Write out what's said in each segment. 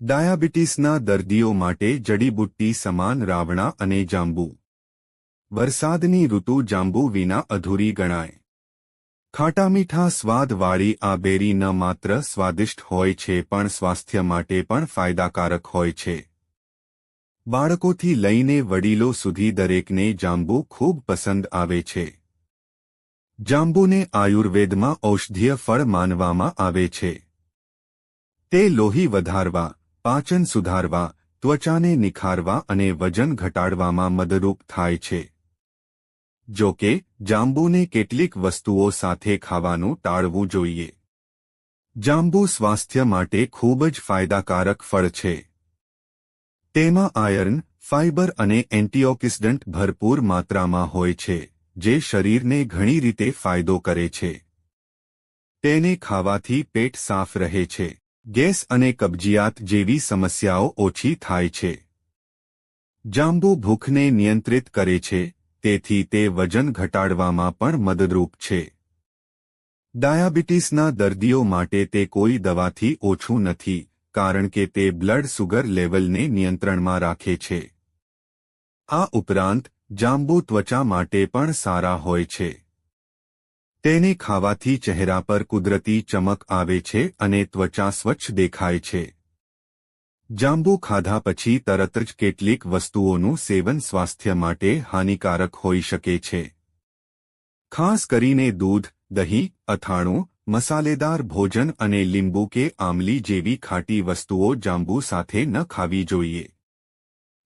ડાયાબિટીસના દર્દીઓ માટે જડીબુટ્ટી સમાન રાવણા અને જાંબુ. વરસાદની ઋતુ જાંબુ વિના અધૂરી ગણાય. ખાટામીઠા સ્વાદવાળી આ બેરી ન માત્ર સ્વાદિષ્ટ હોય છે પણ સ્વાસ્થ્ય માટે પણ ફાયદાકારક હોય છે. બાળકોથી લઈને વડીલો સુધી દરેકને જાંબુ ખૂબ પસંદ આવે છે. જાંબુને આયુર્વેદમાં ઔષધીય ફળ માનવામાં આવે છે. તે લોહી વધારવા, પાચન સુધારવા, ત્વચાને નિખારવા અને વજન ઘટાડવામાં મદદરૂપ થાય છે. જો કે, જાંબુને કેટલીક વસ્તુઓ સાથે ખાવાનું ટાળવું જોઈએ. જાંબુ સ્વાસ્થ્ય માટે ખૂબ જ ફાયદાકારક ફળ છે. તેમાં આયર્ન, ફાઇબર અને એન્ટીઓક્સિડન્ટ ભરપૂર માત્રામાં હોય છે, જે શરીરને ઘણી રીતે ફાયદો કરે છે. તેને ખાવાથી પેટ સાફ રહે છે. ગેસ અને કબજિયાત જેવી સમસ્યાઓ ઓછી થાય છે. જાંબુ ભૂખને નિયંત્રિત કરે છે, તેથી તે વજન ઘટાડવામાં પણ મદદરૂપ છે. ડાયાબિટીસના દર્દીઓ માટે તે કોઈ દવાથી ઓછું નથી, કારણ કે તે બ્લડ સુગર લેવલને નિયંત્રણમાં રાખે છે. આ ઉપરાંત જાંબુ ત્વચા માટે પણ સારા હોય છે. તેને ખાવાથી ચહેરા પર કુદરતી ચમક આવે છે અને ત્વચા સ્વચ્છ દેખાય છે. જાંબુ ખાધા પછી તરત જ કેટલીક વસ્તુઓનું સેવન સ્વાસ્થ્ય માટે હાનિકારક હોઈ શકે છે. ખાસ કરીને દૂધ, દહીં, અથાણું, મસાલેદાર ભોજન અને લીંબુ કે આમલી જેવી ખાટી વસ્તુઓ જાંબુ સાથે ન ખાવી જોઈએ.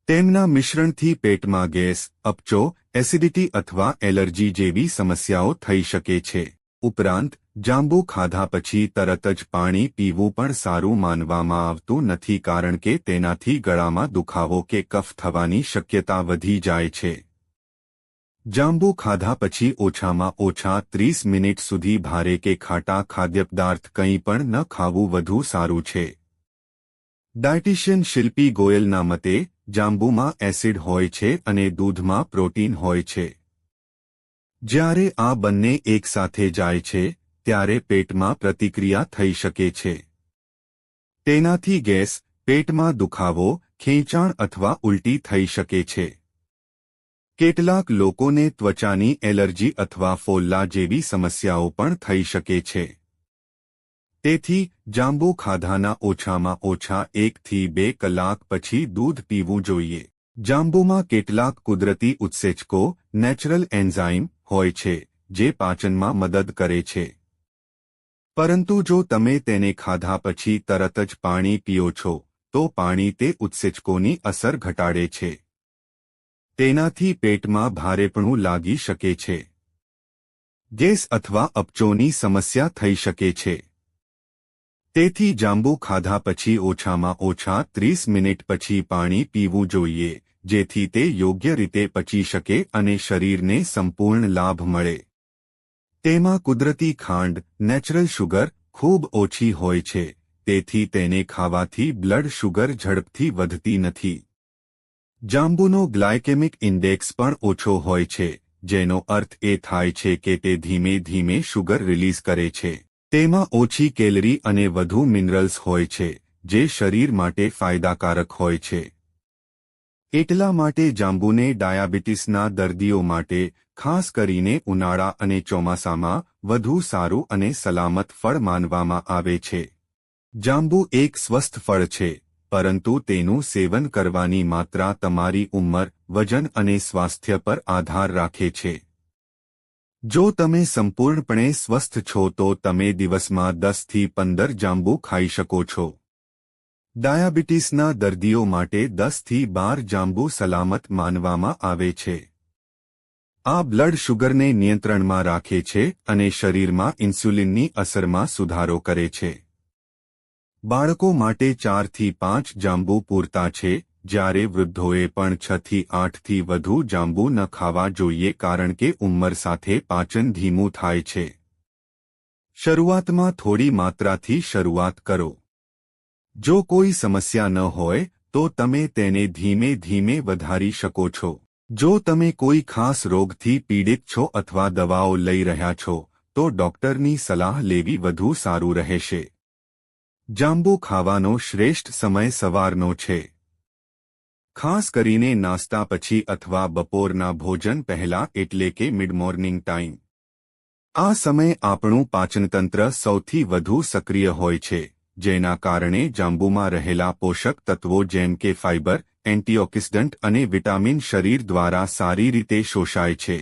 તેમના મિશ્રણથી પેટમાં ગેસ, અપચો, એસિડિટી અથવા એલર્જી જેવી સમસ્યાઓ થઈ શકે છે. ઉપરાંત, જાંબુ ખાધા પછી તરત જ પાણી પીવું પણ સારું માનવામાં આવતું નથી કારણ કે તેનાથી ગળામાં દુખાવો કે કફ થવાની શક્યતા વધી જાય છે. જાંબુ ખાધા પછી ઓછામાં ઓછા 30 મિનિટ સુધી ભારે કે ખાટા ખાદ્યપદાર્થ કંઈ પણ ન ખાવું વધુ સારું છે. ડાયટીશિયન શિલ્પી ગોયલના મતે, જાંબુમાં એસિડ હોય છે અને દૂધમાં પ્રોટીન હોય છે. જ્યારે આ બંને એકસાથે જાય છે, ત્યારે પેટમાં પ્રતિક્રિયા થઈ શકે છે. તેનાથી ગેસ, પેટમાં દુખાવો, ખેંચાણ અથવા ઉલટી થઈ શકે છે. કેટલાક લોકોને ત્વચાની એલર્જી અથવા ફોલ્લા જેવી સમસ્યાઓ પણ થઈ શકે છે. તેથી, જાંબુ ખાધાના ઓછામાં ઓછા 1 થી 2 કલાક પછી દૂધ પીવું જોઈએ. જાંબુમાં કેટલાક કુદરતી ઉત્સેચકો, નેચરલ એન્ઝાઇમ, હોય છે, જે પાચનમાં મદદ કરે છે. પરંતુ જો તમે તેને ખાધા પછી તરત જ પાણી પીઓ છો, તો પાણી તે ઉત્સેચકોની અસર ઘટાડે છે. તેનાથી પેટમાં ભારેપણું લાગી શકે છે. ગેસ અથવા અપચોની સમસ્યા થઈ શકે છે. તેથી જાંબુ ખાધા પછી ઓછામાં ઓછા 30 મિનિટ પછી પાણી પીવું જોઈએ, જેથી તે યોગ્ય રીતે પચી શકે અને શરીરને સંપૂર્ણ લાભ મળે. તેમાં કુદરતી ખાંડ, નેચરલ શુગર, ખૂબ ઓછી હોય છે, તેથી તેને ખાવાથી બ્લડ શુગર ઝડપથી વધતી નથી. જાંબુનો ગ્લાયકેમિક ઇન્ડેક્સ પણ ઓછો હોય છે, જેનો અર્થ એ થાય છે કે તે ધીમે ધીમે શુગર રિલીઝ કરે છે. તેમાં ઓછી કેલરી અને વધુ મિનરલ્સ હોય છે, જે શરીર માટે ફાયદાકારક હોય છે. એટલા માટે જાંબુને ડાયાબિટીસના દર્દીઓ માટે, ખાસ કરીને ઉનાળા અને ચોમાસામાં, વધુ સારું અને સલામત ફળ માનવામાં આવે છે. જાંબુ એક સ્વસ્થ ફળ છે, પરંતુ તેનું સેવન કરવાની માત્રા તમારી ઉંમર, વજન અને સ્વાસ્થ્ય પર આધાર રાખે છે. જો તમે સંપૂર્ણપણે સ્વસ્થ છો તો તમે દિવસમાં 10 થી 15 જાંબુ ખાઈ શકો છો. ડાયાબિટીસના દર્દીઓ માટે 10 થી 12 જાંબુ સલામત માનવામાં આવે છે. આ બ્લડ શુગરને નિયંત્રણમાં રાખે છે અને શરીરમાં ઇન્સ્યુલિનની અસરમાં સુધારો કરે છે. બાળકો માટે 4 થી 5 જાંબુ પૂરતા છે, જ્યારે વૃદ્ધોએ પણ 6 થી 8 થી વધુ જાંબુ ન ખાવા જોઈએ કારણ કે ઉંમર સાથે પાચન ધીમું થાય છે. શરૂઆતમાં થોડી માત્રાથી શરૂઆત કરો. જો કોઈ સમસ્યા ન હોય, તો તમે તેને ધીમે ધીમે વધારી શકો છો. જો તમે કોઈ ખાસ રોગથી પીડિત છો અથવા દવાઓ લઈ રહ્યા છો, તો ડોક્ટરની સલાહ લેવી વધુ સારું રહેશે. જાંબુ ખાવાનો શ્રેષ્ઠ સમય સવારનો છે. ખાસ કરીને નાસ્તા પછી અથવા બપોરના ભોજન પહેલા એટલે કે મિડ મોર્નિંગ ટાઈમ. આ સમય આપણું પાચનતંત્ર સૌથી વધુ સક્રિય હોય છે, જેના કારણે જાંબુમાં રહેલા પોષક તત્વો જેમ કે ફાઇબર, એન્ટીઓક્સિડન્ટ અને વિટામિન શરીર દ્વારા સારી રીતે શોષાય છે.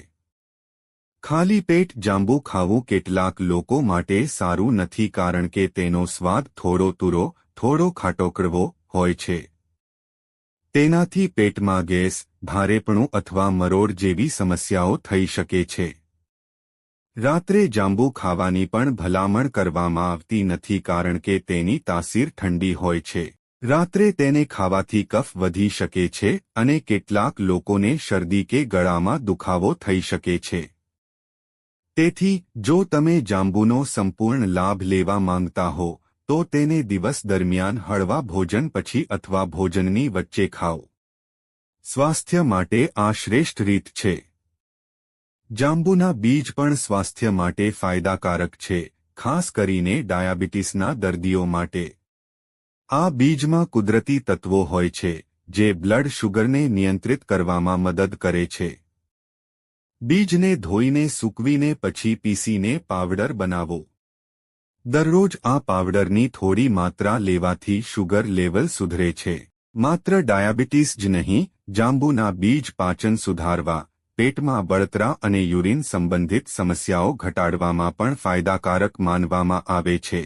ખાલી પેટ જાંબુ ખાવું કેટલાક લોકો માટે સારું નથી કારણ કે તેનો સ્વાદ થોડો તુરો, થોડો ખાટોકડવો હોય છે. તેનાથી પેટમાં ગેસ, ભારેપણું અથવા મરોડ જેવી સમસ્યાઓ થઈ શકે છે. રાત્રે જાંબુ ખાવાની પણ ભલામણ કરવામાં આવતી નથી કારણ કે તેની તાસીર ઠંડી હોય છે. રાત્રે તેને ખાવાથી કફ વધી શકે છે અને કેટલાક લોકોને શરદી કે ગળામાં દુખાવો થઈ શકે છે. તેથી જો તમે જાંબુનો સંપૂર્ણ લાભ લેવા માંગતા હો તો તેને દિવસ દરમિયાન હળવા ભોજન પછી અથવા ભોજનની વચ્ચે ખાઓ. સ્વાસ્થ્ય માટે આ શ્રેષ્ઠ રીત છે. જાંબુના બીજ પણ સ્વાસ્થ્ય માટે ફાયદાકારક છે, ખાસ કરીને ડાયાબિટીસના દર્દીઓ માટે. આ બીજમાં કુદરતી તત્વો હોય છે જે બ્લડ શુગરને નિયંત્રિત કરવામાં મદદ કરે છે. બીજને ધોઈને સૂકવીને પછી પીસીને પાવડર બનાવો. દરરોજ આ પાવડરની થોડી માત્રા લેવાથી શુગર લેવલ સુધરે છે. માત્ર ડાયાબિટીસ જ નહીં, જાંબુના બીજ પાચન સુધારવા, પેટમાં બળતરા અને યુરિન સંબંધિત સમસ્યાઓ ઘટાડવામાં પણ ફાયદાકારક માનવામાં આવે છે.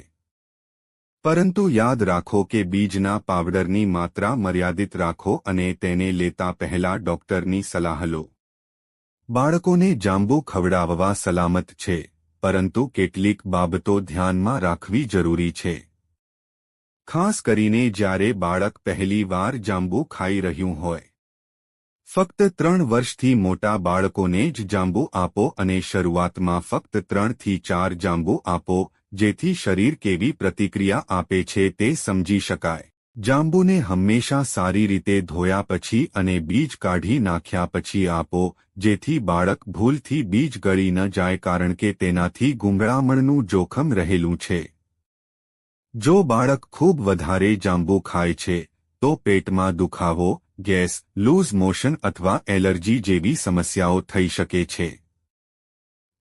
પરંતુ યાદ રાખો કે બીજના પાવડરની માત્રા મર્યાદિત રાખો અને તેને લેતા પહેલા ડોક્ટરની સલાહ લો. બાળકોને જાંબુ ખવડાવવા સલામત છે, પરંતુ કેટલીક બાબતો ધ્યાનમાં રાખવી જરૂરી છે. ખાસ કરીને જ્યારે બાળક પહેલી વાર જાંબુ ખાઈ રહ્યું હોય. ફક્ત 3 વર્ષથી મોટા બાળકોને જ જાંબુ આપો અને શરૂઆતમાં ફક્ત 3 થી 4 જાંબુ આપો, જેથી શરીર કેવી પ્રતિક્રિયા આપે છે તે સમજી શકાય. જાંબુને હંમેશા સારી રીતે ધોયા પછી અને બીજ કાઢી નાખ્યા પછી આપો, જેથી બાળક ભૂલથી બીજ ગળી ન જાય કારણ કે તેનાથી ગુંગળામણનું જોખમ રહેલું છે. જો બાળક ખૂબ વધારે જાંબુ ખાય છે તો પેટમાં દુખાવો, ગેસ, લૂઝ મોશન અથવા એલર્જી જેવી સમસ્યાઓ થઈ શકે છે.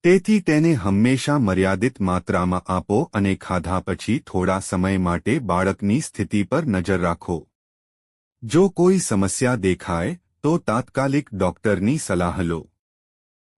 તેથી તેને હંમેશા મર્યાદિત માત્રામાં આપો અને ખાધા પછી થોડા સમય માટે બાળકની સ્થિતિ પર નજર રાખો. જો કોઈ સમસ્યા દેખાય તો તાત્કાલિક ડોક્ટરની સલાહ લો.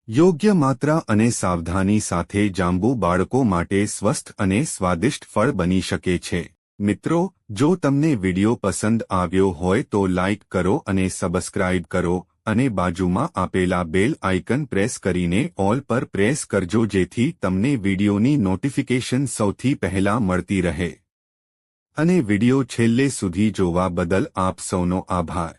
યોગ્ય માત્રા અને સાવધાની સાથે જાંબુ બાળકો માટે સ્વસ્થ અને સ્વાદિષ્ટ ફળ બની શકે છે. મિત્રો, જો તમને વિડિયો પસંદ આવ્યો હોય તો લાઇક કરો અને સબસ્ક્રાઇબ કરો અને બાજુમાં આપેલા બેલ આઇકન પ્રેસ કરીને ઓલ પર પ્રેસ કરજો જેથી તમને વિડિયોની નોટિફિકેશન સૌથી પહેલા મળતી રહે. અને વિડિયો છેલ્લે સુધી જોવા બદલ આપ સૌનો આભાર.